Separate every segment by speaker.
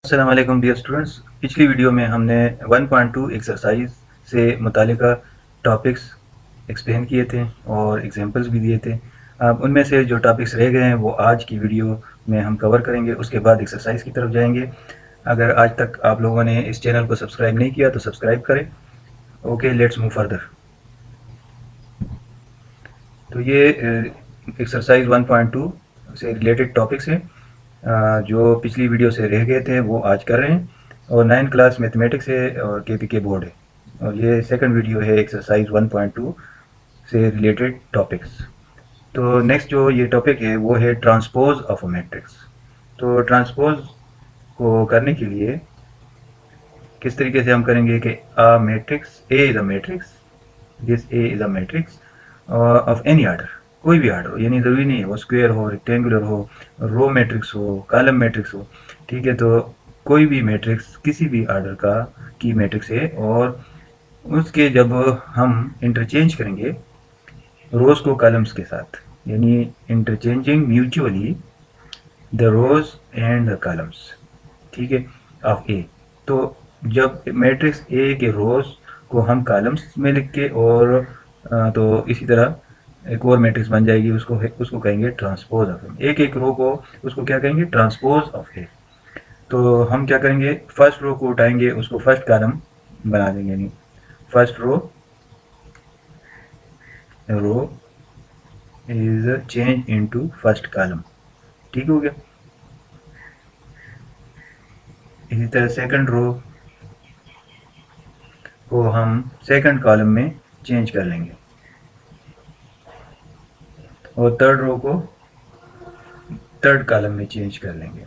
Speaker 1: अस्सलाम वालेकुम dear students. पिछली वीडियो में हमने 1.2 एक्सरसाइज से मुतालिका टॉपिक्स एक्सप्लेन किए थे और एग्जांपल्स भी दिए थे। अब उनमें से जो टॉपिक्स रह गए हैं वो आज की वीडियो में हम कवर करेंगे, उसके बाद एक्सरसाइज की तरफ जाएंगे। अगर आज तक आप लोगों ने इस चैनल को सब्सक्राइब नहीं किया तो सब्सक्राइब करें। Okay, let's move further. तो ये एक्सरसाइज 1.2 से रिलेटेड टॉपिक्स हैं जो पिछली वीडियो से रह गए थे वो आज कर रहे हैं। और 9th क्लास मैथमेटिक्स है और केपीके बोर्ड है, और ये सेकंड वीडियो है एक्सरसाइज 1.2 से रिलेटेड टॉपिक्स। तो नेक्स्ट जो ये टॉपिक है वो है ट्रांसपोज ऑफ अ मैट्रिक्स। तो ट्रांसपोज को करने के लिए किस तरीके से हम करेंगे कि a matrix A is a matrix, this A is a matrix of any order, कोई भी आर्डर हो, यानी ज़रूरी नहीं है वो स्क्वायर हो, रेक्टेंगुलर हो, रो मैट्रिक्स हो, कॉलम मैट्रिक्स हो। ठीक है, तो कोई भी मैट्रिक्स किसी भी आर्डर का की मैट्रिक्स है, और उसके जब हम इंटरचेंज करेंगे रोज को कॉलम्स के साथ, यानी interchanging mutually the rows and the columns, ठीक है, ऑफ ए। तो जब मैट्रिक्स ए के रोज को हम कॉलम्स में लिख के और तो इसी तरह एक और मैट्रिक्स बन जाएगी, उसको कहेंगे ट्रांसपोज ऑफ ए। एक एक रो को उसको क्या कहेंगे, ट्रांसपोज ऑफ ए। तो हम क्या करेंगे, फर्स्ट रो को उठाएंगे, उसको फर्स्ट कॉलम बना देंगे, यानी first row is change into first column. ठीक हो गया। इसी तरह सेकंड रो को हम सेकंड कॉलम में चेंज कर लेंगे, और थर्ड रो को थर्ड कॉलम में चेंज कर लेंगे।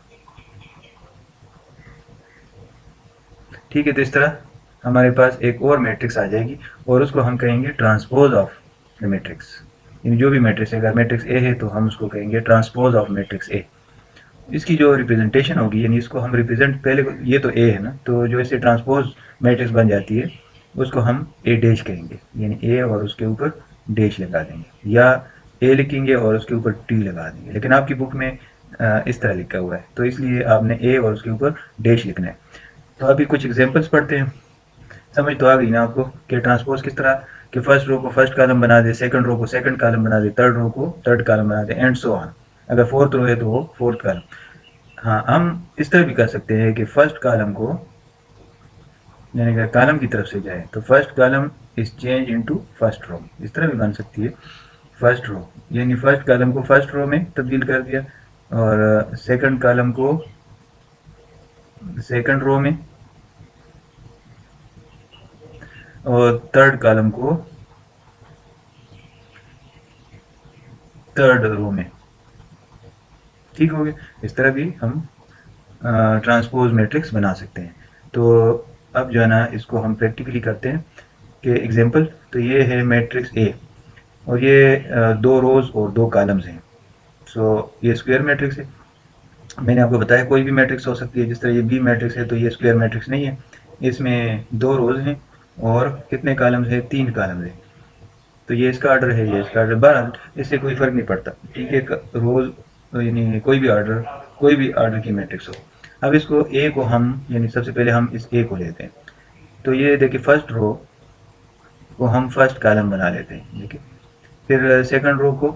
Speaker 1: ठीक है, तो इस तरह हमारे पास एक और मैट्रिक्स आ जाएगी, और उसको हम कहेंगे ट्रांसपोज ऑफ द मैट्रिक्स। यानी जो भी मैट्रिक्स है, अगर मैट्रिक्स ए है तो हम उसको कहेंगे ट्रांसपोज ऑफ मैट्रिक्स ए। इसकी जो रिप्रेजेंटेशन होगी, यानी इसको हम रिप्रेजेंट, पहले ये तो ए है ना, तो जो इससे ट्रांसपोज मैट्रिक्स बन जाती है उसको हम ए डैश कहेंगे, यानी ए और उसके ऊपर डैश लगा देंगे, या ए लिखेंगे और उसके ऊपर टी लगा देंगे। लेकिन आपकी बुक में इस तरह लिखा हुआ है, तो इसलिए आपने ए और उसके ऊपर डैश लिखना है। तो अभी कुछ एग्जांपल्स पढ़ते हैं। समझ तो आ गई ना आपको कि ट्रांसपोज किस तरह, कि फर्स्ट रो को फर्स्ट कॉलम बना दे, सेकंड रो को सेकंड कॉलम बना दे, थर्ड रो को थर्ड कॉलम बना दे, एंड सो ऑन। अगर फोर्थ रो है तो वो फोर्थ कॉलम। हाँ, हम इस तरह भी कर सकते हैं कि फर्स्ट कॉलम को, यानी कि कॉलम की तरफ से जाए तो first column is change into first row, इस तरह भी बन सकती है। फर्स्ट रो यानी फर्स्ट कॉलम को फर्स्ट रो में तब्दील कर दिया, और सेकंड कॉलम को सेकंड रो में, और थर्ड कॉलम को थर्ड रो में। ठीक हो गया। इस तरह भी हम ट्रांसपोज मैट्रिक्स बना सकते हैं। तो अब जो है ना, इसको हम प्रैक्टिकली करते हैं कि एग्जांपल। तो ये है मैट्रिक्स ए, और ये दो रोज और दो कॉलम्स हैं। सो ये स्क्वायर मैट्रिक्स है। मैंने आपको बताया कोई भी मैट्रिक्स हो सकती है। जिस तरह ये बी मैट्रिक्स है तो ये स्क्वायर मैट्रिक्स नहीं है, इसमें दो रोज हैं और कितने कॉलम्स हैं, तीन कॉलम्स हैं। तो ये इसका ऑर्डर है, ये इसका ऑर्डर। बहरहाल इससे कोई फर्क नहीं पड़ता, ठीक है, रोज यानी कोई भी ऑर्डर की मैट्रिक्स हो। अब इसको ए को हम, यानी सबसे पहले हम इस ए को लेते हैं। तो ये देखिए, फर्स्ट रो को हम फर्स्ट कॉलम बना लेते हैं, देखिए। फिर सेकंड रो को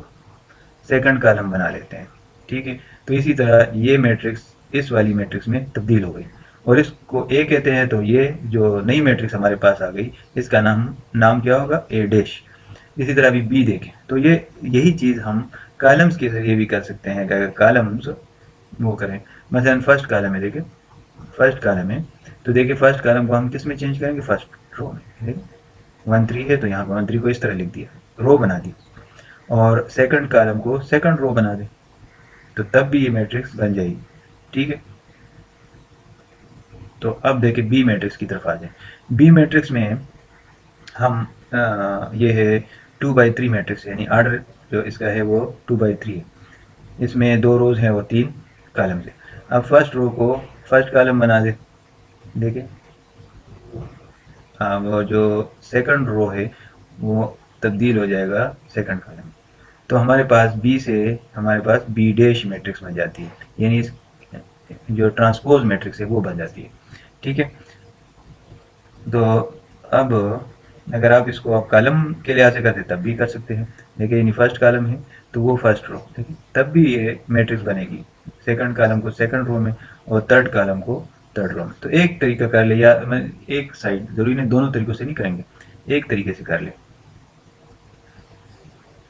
Speaker 1: सेकंड कॉलम बना लेते हैं, ठीक है। तो इसी तरह ये मैट्रिक्स इस वाली मैट्रिक्स में तब्दील हो गई, और इसको ए कहते हैं। तो ये जो नई मैट्रिक्स हमारे पास आ गई, इसका नाम क्या होगा, ए डैश। इसी तरह अभी बी देखें तो ये यही चीज़ हम कॉलम्स के जरिए भी कर सकते हैं। अगर कॉलम्स वो करें, मसलन फर्स्ट कॉलम है, देखिए फर्स्ट कॉलम है, तो देखिए फर्स्ट कॉलम को हम किस में चेंज करेंगे, फर्स्ट रो में। देखिए 1 3 है तो यहाँ पर 1 3 को इस तरह लिख दिया, रो बना दी, और सेकंड कॉलम को सेकंड रो बना दे, तो तब भी ये मैट्रिक्स बन जाएगी, ठीक है। तो अब देखिए बी मैट्रिक्स की तरफ आ जाए। बी मैट्रिक्स में हम ये है 2 by 3 मैट्रिक्स, यानी आर्डर जो इसका है वो 2 by 3 है। इसमें दो रोज हैं और तीन कॉलम है। अब फर्स्ट रो को फर्स्ट कॉलम बना दे, देखिए वो जो सेकंड रो है वो तब्दील हो जाएगा सेकंड कॉलम। तो हमारे पास बी से हमारे पास बी डैश मैट्रिक्स बन जाती है, यानी जो ट्रांसपोज मैट्रिक्स है वो बन जाती है। ठीक है, तो अब अगर आप इसको आप कॉलम के लिहाज से करते तब भी कर सकते हैं। देखिए यानी फर्स्ट कॉलम है तो वो फर्स्ट रो, ठीक है, तब भी ये मैट्रिक्स बनेगी। सेकंड कॉलम को सेकंड रो में और थर्ड कॉलम को थर्ड रो में। तो एक तरीका कर ले, या मैं एक साइड जरूरी नहीं दोनों तरीकों से नहीं करेंगे, एक तरीके से कर ले।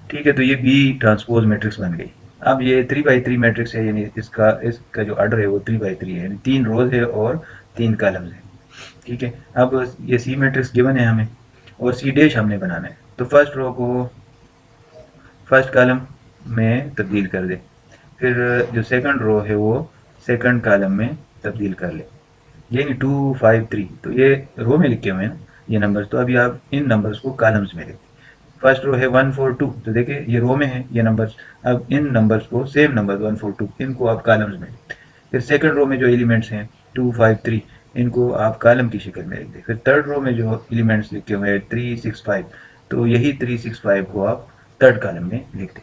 Speaker 1: ठीक है, तो ये बी ट्रांसपोज मैट्रिक्स बन गई। अब ये 3 by 3 मैट्रिक्स है, यानी इसका इसका जो ऑर्डर है वो 3 by 3 है, यानी 3 रोज है और 3 कॉलम्स है। ठीक है, अब ये सी मैट्रिक्स गिवन है हमें और सी डैश हमने बनाना है, तो फर्स्ट रो को फर्स्ट कॉलम में तब्दील कर दे, फिर जो सेकंड रो है वो सेकंड कॉलम में तब्दील कर ले। यानी 2 5 3, तो ये रो में लिखे हुए हैं ना ये नंबर्स, तो अभी आप इन नंबर्स को कॉलम्स में लिखें। फर्स्ट रो है 1 4 2, तो देखिए ये रो में है ये नंबर्स। अब इन नंबर्स को सेम नंबर 1 4 2 इनको आप कॉलम्स में लिखते। फिर सेकंड रो में जो एलिमेंट्स हैं 2 5 3 इनको आप कॉलम की शक्ल में लिख दें। फिर थर्ड रो में जो एलिमेंट्स लिखे हुए हैं 3 6 5, तो यही 3 6 5 को आप थर्ड कॉलम में लिख दें।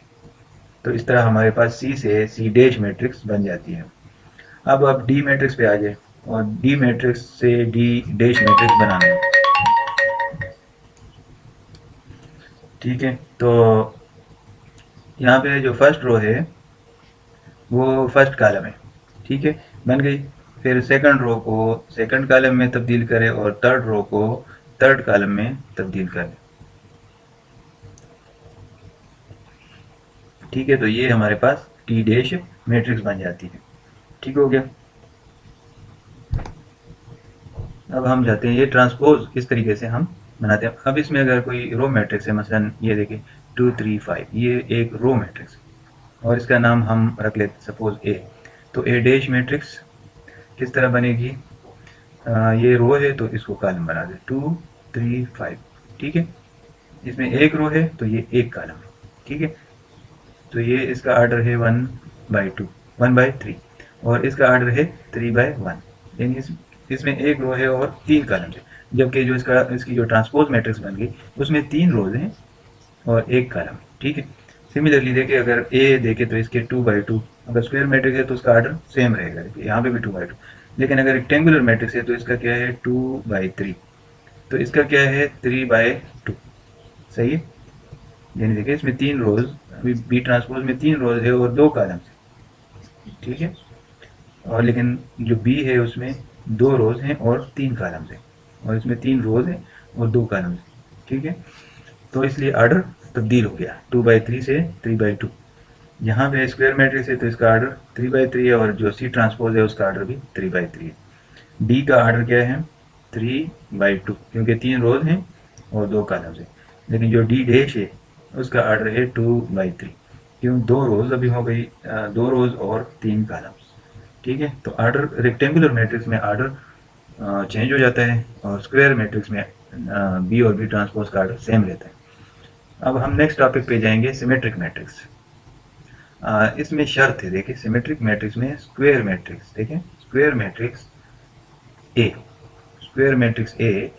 Speaker 1: तो इस तरह हमारे पास सी से सी डैश मैट्रिक्स बन जाती है। अब आप डी मैट्रिक्स पे आ जाए और डी मैट्रिक्स से डी डैश मैट्रिक्स बनाना है। ठीक है, तो यहाँ पे जो फर्स्ट रो है वो फर्स्ट कॉलम है। ठीक है, बन गई। फिर सेकंड रो को सेकंड कॉलम में तब्दील करें और थर्ड रो को थर्ड कॉलम में तब्दील करें। ठीक है, तो ये हमारे पास टी डैश मैट्रिक्स बन जाती है। ठीक हो गया। अब हम जाते हैं, ये ट्रांसपोज इस तरीके से हम बनाते हैं। अब इसमें अगर कोई रो मैट्रिक्स है, मसलन ये देखिए 2 3 5, ये एक रो मैट्रिक्स है और इसका नाम हम रख लेते सपोज ए। तो ए डैश मैट्रिक्स किस तरह बनेगी, ये रो है तो इसको कॉलम बना दे 2 3 5। ठीक है, इसमें एक रो है तो ये एक कॉलम है। ठीक है, तो ये इसका आर्डर है 1/2 1/3 और इसका आर्डर है 3/1, यानी इसमें एक रो है और 3 कॉलम है। जबकि जो इसकी जो ट्रांसपोज मैट्रिक्स बन गई उसमें 3 रोज हैं और एक कॉलम। ठीक है, सिमिलरली देखिए अगर ए देखे तो इसके 2/2, अगर स्क्वायर मैट्रिक्स है तो उसका आर्डर सेम रहेगा, देखिए यहाँ पे भी 2/2। लेकिन अगर रेक्टेंगुलर मैट्रिक्स है तो इसका क्या है 2/3, तो इसका क्या है 3/2। सही है, यानी देखिए इसमें 3 रोज, अभी बी ट्रांसपोज में 3 रोज है और 2 कॉलम्स है। ठीक है, और लेकिन जो बी है उसमें 2 रोज हैं और 3 कॉलम्स हैं, और इसमें 3 रोज हैं और 2 कॉलम्स हैं। ठीक है, तो इसलिए आर्डर तब्दील हो गया 2/3 से 3/2। यहाँ पे स्क्वायर मैट्रिक्स है तो इसका आर्डर 3/3 है और जो सी ट्रांसपोज है उसका आर्डर भी 3/3 है। डी का आर्डर क्या है 3/2, क्योंकि 3 रोज हैं और 2 कॉलम्स हैं। लेकिन जो डी डैश है उसका आर्डर है 2/3, क्यों 2 रोज अभी हो गई, 2 रोज और 3 कॉलम्स। ठीक है, तो आर्डर रेक्टेंगुलर मैट्रिक्स में आर्डर चेंज हो जाता है और स्क्वायर मैट्रिक्स में बी और बी ट्रांसपोज का आर्डर सेम रहता है। अब हम नेक्स्ट टॉपिक पे जाएंगे, सिमेट्रिक मैट्रिक्स। इसमें शर्त है, देखिए सिमेट्रिक मैट्रिक्स में स्क्वायर मैट्रिक्स, देखें square matrix A, square matrix A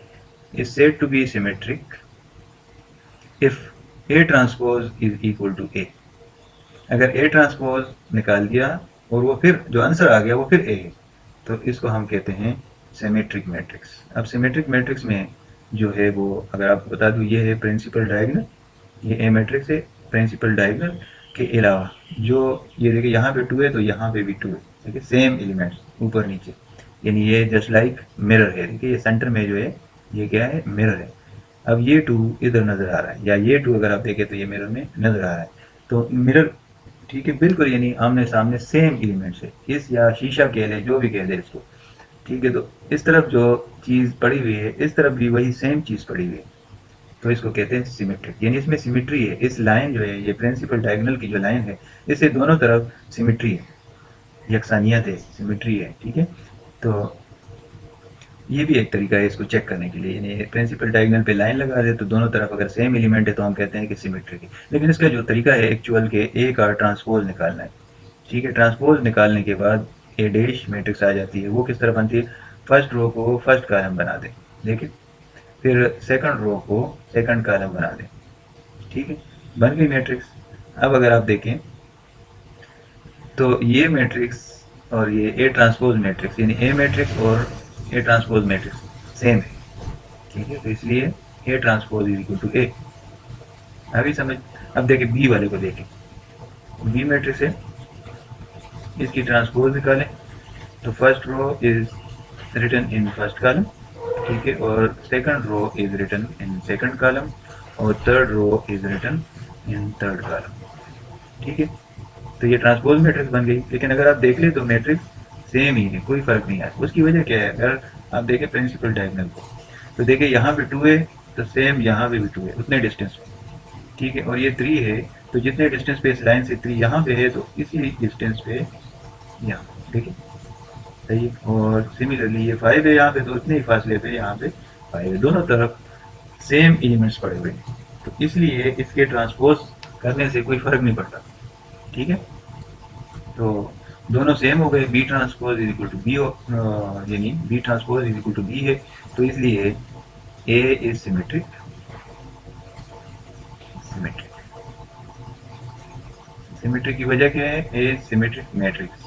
Speaker 1: is said to be symmetric if A transpose is equal to A. अगर ए ट्रांसपोज निकाल दिया और वो फिर जो आंसर आ गया वो फिर ए है, तो इसको हम कहते हैं सिमेट्रिक मैट्रिक्स। अब सिमेट्रिक मैट्रिक्स में जो है वो अगर आपको बता दूं, ये है प्रिंसिपल डायगोनल, ये ए मैट्रिक्स है। प्रिंसिपल डायगोनल के अलावा जो ये देखिए यहाँ पे 2 है तो यहाँ पे भी 2 है, देखिए सेम एलिमेंट्स ऊपर नीचे, यानी ये जस्ट लाइक मिरर है। देखिए ये सेंटर में जो है ये क्या है मिरर है। अब ये 2 इधर नजर आ रहा है, या ये 2 अगर आप देखें तो ये मिरर में नजर आ रहा है, तो मिरर ठीक है बिल्कुल, यानी आमने सामने सेम एलिमेंट्स है। इस या शीशा कह ले जो भी कह दे इसको। ठीक है, तो इस तरफ जो चीज पड़ी हुई है इस तरफ भी वही सेम चीज पड़ी हुई है, तो इसको कहते हैं सिमेट्रिक, यानी इसमें सिमेट्री है। इस लाइन जो है ये प्रिंसिपल डायगोनल की जो लाइन है इससे दोनों तरफ सिमेट्री है, यकसानियत है, सिमेट्री है। ठीक है, तो ये भी एक तरीका है इसको चेक करने के लिए, यानी प्रिंसिपल डायगोनल पे लाइन लगा दे तो दोनों तरफ अगर सेम एलिमेंट है तो हम कहते हैं कि सिमेट्रिक है। लेकिन इसका जो तरीका है एक्चुअल के ए का ट्रांसपोज निकालना है। ठीक है, ट्रांसपोज निकालने के बाद ए डैश मैट्रिक्स आ जाती है, वो किस तरह बनती है, फर्स्ट रो को फर्स्ट कॉलम बना दे, देखिए फिर सेकंड रो को सेकंड कॉलम बना दे। ठीक है, बन गई मैट्रिक्स। अब अगर आप देखें तो ये मैट्रिक्स और ये ए ट्रांसपोज मैट्रिक्स यानी ए मैट्रिक्स और ए ट्रांसपोज मैट्रिक्स सेम है, ठीक है। तो इसलिए A transpose is equal to A. अभी समझ, अब देखें बी वाले को देखें, बी मैट्रिक्स है, इसकी ट्रांसपोज निकालें तो first row is written in first column, ठीक है, और second row is written in second column और third row is written in third column, ठीक है। तो ये ट्रांसपोज मैट्रिक्स बन गई। लेकिन अगर आप देख ले तो मैट्रिक्स सेम ही है, कोई फर्क नहीं है। उसकी वजह क्या है, अगर आप देखें प्रिंसिपल डायगोनल को तो देखिए यहाँ पे 2 है तो सेम यहाँ पे भी 2 है उतने डिस्टेंस पे, ठीक है। और ये 3 है तो जितने डिस्टेंस पे इस लाइन से 3 यहाँ पे है तो इसी डिस्टेंस पे यहाँ, देखिए सही है। और सिमिलरली ये 5 है यहाँ पे तो उतने ही फासले पे यहाँ पे 5 है, दोनों तरफ सेम एलिमेंट्स पड़े हुए हैं, तो इसलिए इसके ट्रांसपोज करने से कोई फर्क नहीं पड़ता, ठीक है। तो दोनों सेम हो गए, B transpose is equal to B, यानी B transpose is equal to B है, तो इसलिए A is symmetric, symmetric, symmetric की वजह क्या है, A symmetric matrix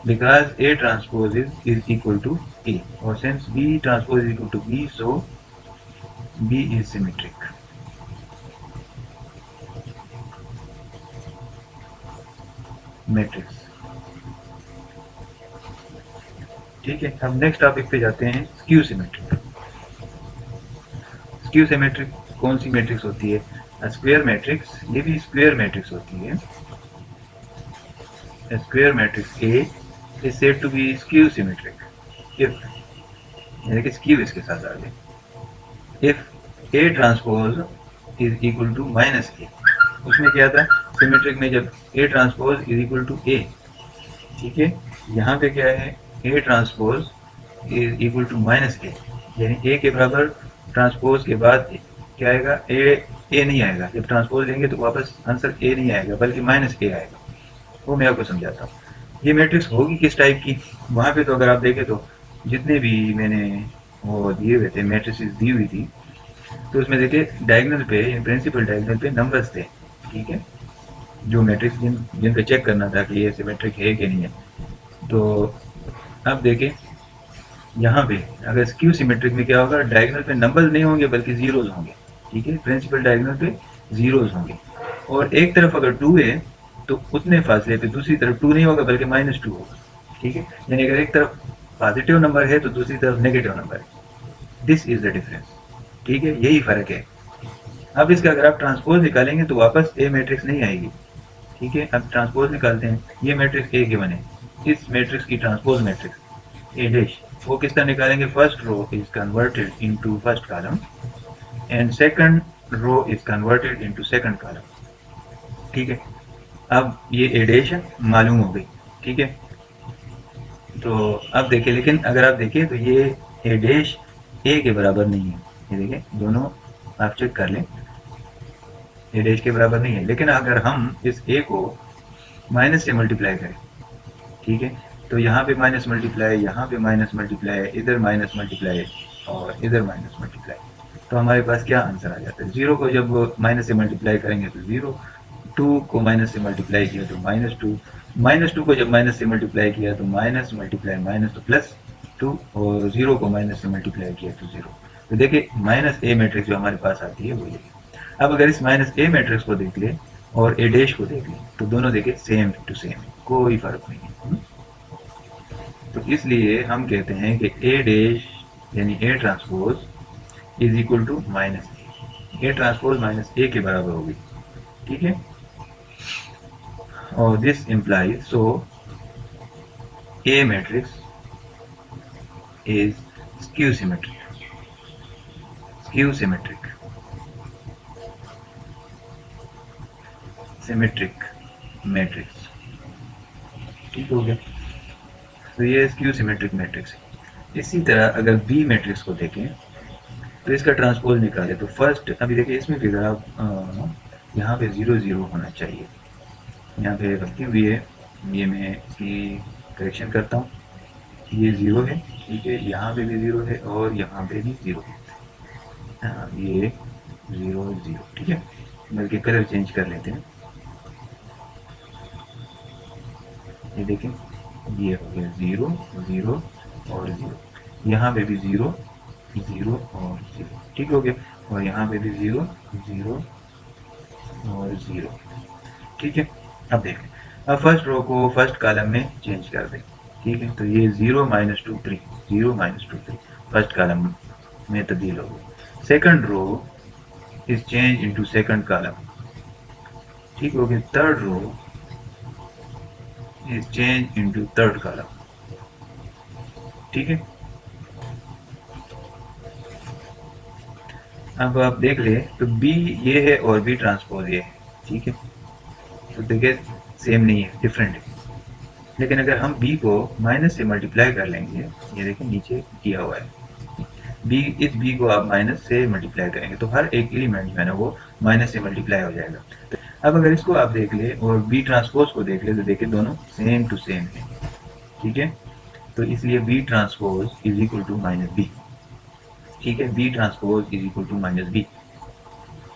Speaker 1: because A transpose is equal to A, or since B transpose is equal to B, so B is symmetric. Matrix, ठीक है। अब नेक्स्ट टॉपिक पे जाते हैं, स्क्यू सिमेट्रिक। स्क्यू सिमेट्रिक कौन सी मैट्रिक्स होती है, स्क्वायर मैट्रिक्स, ये भी स्क्वायर मैट्रिक्स होती है। Square matrix A is said to be skew symmetric if, यानी कि स्क्यू इसके साथ आ गए, if A transpose is equal to minus A. उसमें क्या था सिमेट्रिक में, जब A transpose is equal to A, ठीक है। यहाँ पे क्या है, A transpose is equal to minus A, यानी A के बराबर ट्रांसपोज के बाद क्या आएगा, ए नहीं आएगा। जब ट्रांसपोज लेंगे तो वापस आंसर ए नहीं आएगा बल्कि माइनस ए आएगा, वो मैं आपको समझाता हूँ। ये मैट्रिक्स होगी किस टाइप की, वहाँ पे तो अगर आप देखें तो जितने भी मैंने वो दिए हुए थे मैट्रिसेस दी हुई थी, तो उसमें देखिए डायगोनल पे, प्रिंसिपल डायगोनल पे नंबर्स थे, ठीक है, जो मैट्रिक्स जिन पे चेक करना था कि ये सिमेट्रिक है कि नहीं है। तो अब देखें यहाँ पे अगर स्क्यू सिमेट्रिक में क्या होगा, डायगोनल पे नंबर्स नहीं होंगे बल्कि जीरोज होंगे, ठीक है। प्रिंसिपल डायगोनल पे जीरोज होंगे, और एक तरफ अगर 2 है तो उतने फासले पे दूसरी तरफ 2 नहीं होगा बल्कि -2 होगा, ठीक है। यानी अगर एक तरफ पॉजिटिव नंबर है तो दूसरी तरफ नेगेटिव नंबर है। दिस इज द डिफरेंस, ठीक है, यही फर्क है। अब इसका अगर आप ट्रांसपोज निकालेंगे तो वापस ए मैट्रिक्स नहीं आएगी, ठीक है। अब ट्रांसपोज निकालते हैं, ये मैट्रिक्स ए गिवन है, इस मैट्रिक्स की ट्रांसपोज मैट्रिक्स ए डैश, वो किस तरह निकालेंगे, first row is converted into first column and second row is converted into second column, ठीक है। अब ये ए डैश मालूम हो गई, ठीक है। तो अब देखिए, लेकिन अगर आप देखिए तो ये ए डैश ए के बराबर नहीं है, ये देखिए दोनों आप चेक कर लें, ए डैश के बराबर नहीं है। लेकिन अगर हम इस ए को माइनस से मल्टीप्लाई करें, ठीक है, तो यहाँ पे माइनस मल्टीप्लाई, यहाँ पे माइनस मल्टीप्लाई, इधर माइनस मल्टीप्लाई और इधर माइनस मल्टीप्लाई, तो हमारे पास क्या आंसर आ जाता है, 0 को जब माइनस से मल्टीप्लाई करेंगे तो 0, 2 को माइनस से मल्टीप्लाई किया तो -2, -2 को जब माइनस से मल्टीप्लाई किया तो माइनस मल्टीप्लाई माइनस तो +2, और 0 को माइनस से मल्टीप्लाई किया तो 0। तो देखिए माइनस ए मैट्रिक्स जो हमारे पास आती है वो ये। अब अगर इस माइनस ए मैट्रिक्स को देख ले और ए डैश को देख ले तो दोनों देखिए सेम टू सेम, कोई फर्क नहीं है। तो इसलिए हम कहते हैं कि ए डैश यानी A transpose is equal to minus A transpose minus A के बराबर होगी, ठीक है। और this implies, so A matrix is skew symmetric, skew symmetric, symmetric matrix, ठीक हो गया। तो ये स्क्यू सिमेट्रिक मैट्रिक्स है। इसी तरह अगर बी मैट्रिक्स को देखें तो इसका ट्रांसपोज निकाले तो फर्स्ट, अभी देखिए इसमें फिगर आप यहाँ पे 0 0 होना चाहिए, यहाँ पे गलती हुई है, ये मैं इसकी करेक्शन करता हूँ, ये 0 है, ठीक है, यहाँ पे भी 0 है और यहाँ पे भी 0 है, हाँ ये 0 0, ठीक है। बल्कि कलर चेंज कर लेते हैं, ये देखें, ये हो गया 0 0 और 0, यहाँ पे भी 0 0 और 0, ठीक हो गया, और यहाँ पे भी 0 0 और 0, ठीक है। अब देखें, अब फर्स्ट रो को फर्स्ट कॉलम में चेंज कर दें, ठीक है। तो ये 0 -2 3, 0 -2 3 फर्स्ट कॉलम में तब्दील हो गई। Second row is change into second column, ठीक हो गया। Third row is change into third column, ठीक है। अब आप देख ले तो बी ये है और बी ट्रांसपोज ये है, ठीक है। तो देखिए सेम नहीं है, डिफरेंट है। लेकिन अगर हम बी को माइनस से मल्टीप्लाई कर लेंगे, ये देखिए नीचे किया हुआ है, बी इस बी को आप माइनस से मल्टीप्लाई करेंगे तो हर एक एलिमेंट जो है ना वो माइनस से मल्टीप्लाई हो जाएगा। तो अब अगर इसको आप देख ले और बी ट्रांसपोज को देख ले तो देखिए दोनों सेम टू सेम है, ठीक है। तो इसलिए B transpose is equal to minus B, ठीक है। B transpose is equal to minus B,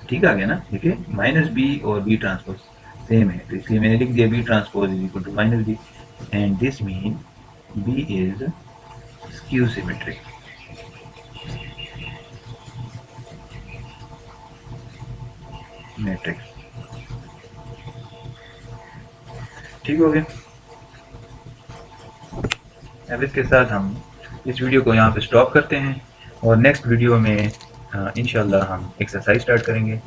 Speaker 1: ठीक आ गया ना। देखिए माइनस बी और बी ट्रांसपोज सेम है, तो इसलिए मैंने लिख दिया B transpose is equal to minus B, and this mean B is skew symmetric. Matrix, ठीक हो गया। अब इसके साथ हम इस वीडियो को यहाँ पे स्टॉप करते हैं और नेक्स्ट वीडियो में इंशाल्लाह हम एक्सरसाइज स्टार्ट करेंगे।